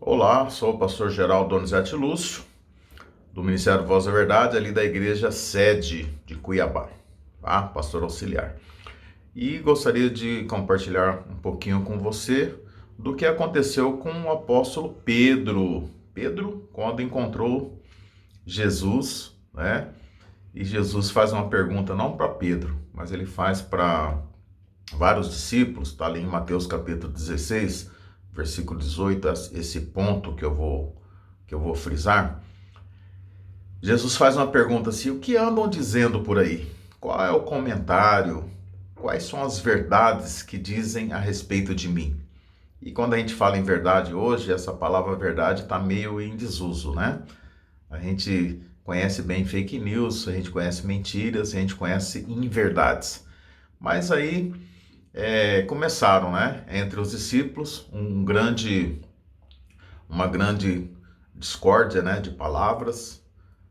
Olá, sou o pastor Geraldo Donizete Lúcio, do Ministério Voz da Verdade, ali da igreja sede de Cuiabá, tá? Pastor auxiliar. E gostaria de compartilhar um pouquinho com você do que aconteceu com o apóstolo Pedro. Pedro, quando encontrou Jesus, né? E Jesus faz uma pergunta não para Pedro, mas ele faz para vários discípulos, está ali em Mateus capítulo 16, versículo 18, esse ponto que eu vou frisar. Jesus faz uma pergunta assim: o que andam dizendo por aí? Qual é o comentário? Quais são as verdades que dizem a respeito de mim? E quando a gente fala em verdade hoje, essa palavra verdade está meio em desuso, né? A gente conhece bem fake news, a gente conhece mentiras, a gente conhece inverdades. Mas aí começaram, né, entre os discípulos, uma grande discórdia, né, de palavras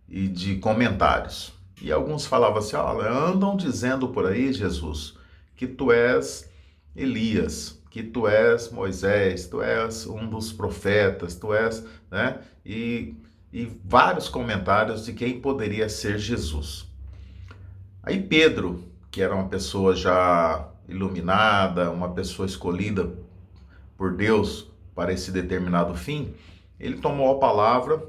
e de comentários. E alguns falavam assim: olha, andam dizendo por aí, Jesus, que tu és Elias, que tu és Moisés, tu és um dos profetas, tu és, né? E vários comentários de quem poderia ser Jesus. Aí Pedro, que era uma pessoa já iluminada, uma pessoa escolhida por Deus para esse determinado fim, ele tomou a palavra.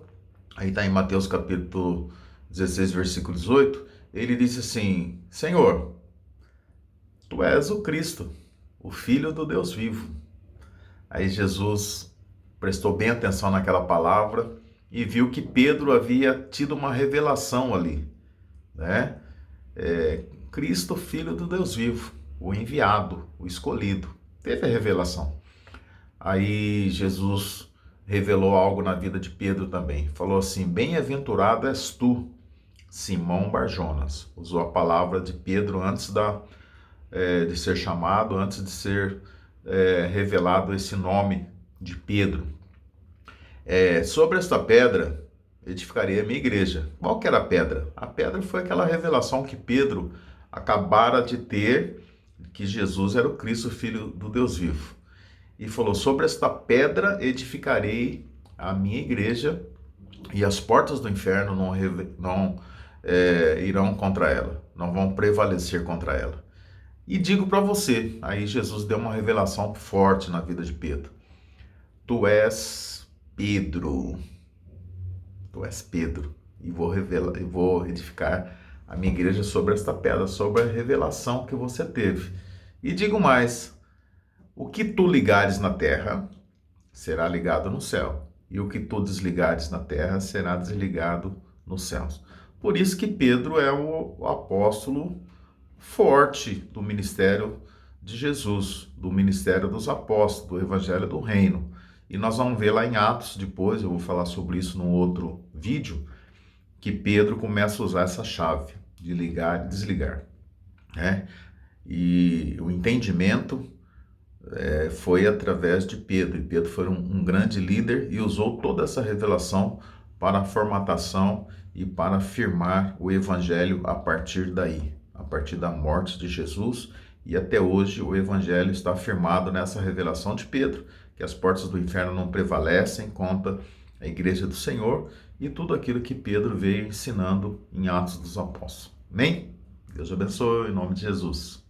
Aí está em Mateus capítulo 16, versículo 18, ele disse assim: Senhor, tu és o Cristo, o Filho do Deus vivo. Aí Jesus prestou bem atenção naquela palavra e viu que Pedro havia tido uma revelação ali, né? Cristo, Filho do Deus vivo, o enviado, o escolhido. Teve a revelação. Aí Jesus revelou algo na vida de Pedro também. Falou assim: bem-aventurado és tu, Simão Barjonas. Usou a palavra de Pedro antes de ser chamado, antes de ser revelado esse nome de Pedro. Sobre esta pedra edificarei a minha igreja. Qual que era a pedra? A pedra foi aquela revelação que Pedro acabara de ter, que Jesus era o Cristo, Filho do Deus vivo. E falou: sobre esta pedra edificarei a minha igreja, e as portas do inferno não irão contra ela, não vão prevalecer contra ela. E digo para você, aí Jesus deu uma revelação forte na vida de Pedro: tu és Pedro, tu és Pedro, e vou edificar a minha igreja sobre esta pedra, sobre a revelação que você teve. E digo mais: o que tu ligares na terra será ligado no céu, e o que tu desligares na terra será desligado nos céus. Por isso que Pedro é o apóstolo forte do ministério de Jesus, do ministério dos apóstolos, do evangelho do reino. E nós vamos ver lá em Atos, depois eu vou falar sobre isso num outro vídeo, que Pedro começa a usar essa chave de ligar e desligar, né? E o entendimento foi através de Pedro. E Pedro foi um grande líder e usou toda essa revelação para a formatação e para firmar o evangelho a partir daí, a partir da morte de Jesus. E até hoje o evangelho está firmado nessa revelação de Pedro, que as portas do inferno não prevalecem contra a igreja do Senhor, e tudo aquilo que Pedro veio ensinando em Atos dos Apóstolos. Amém? Deus abençoe, em nome de Jesus.